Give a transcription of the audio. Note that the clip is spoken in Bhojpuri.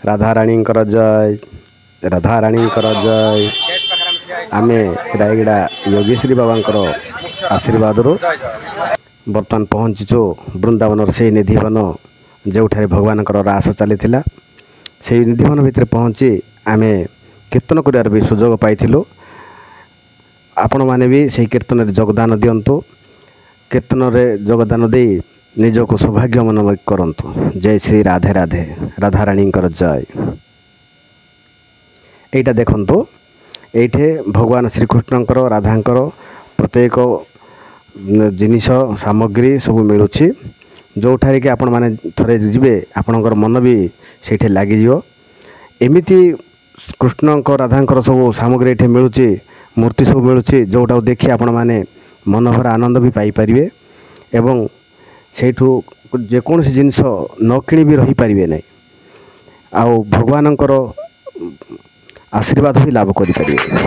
राधाराणींकर जय राधाराणींकर जय। आमे रायगड़ा योगेश्वरी बाबांकर आशीर्वाद बर्तमान पहुँचीचु वृंदावन से निधिवन जो भगवान रास चली से निधिवन भितर पहुँची आमे कीर्तन कर भी सुजोग पाइलु। आपण मैंने भी से कीर्तन में योगदान दिंतु। कीर्तन में योगदान दे निजक सौभाग्य मन करंतु। जय श्री राधे राधे राधाराणींकर जय। एटा देखंतु एठे भगवान श्रीकृष्णंकर राधांकर प्रत्येक जिनिष सामग्री सब मिलूँ जो ठारे कि आपण माने थरे जिबे आपणकर मन भी सेठे लागी जिवो। एमिति कृष्णंकर राधांकर सब सामग्री एठे मिलूँ मूर्ति सब मिलूँ जोटा देखि आपण माने मनोभर आनंद भी पाई परिवे एवं सेठू जेकोसी जिनस न किणी भी रही पारिबे नै आउ भगवानंकर आशीर्वाद भी लाभ करि परिवे।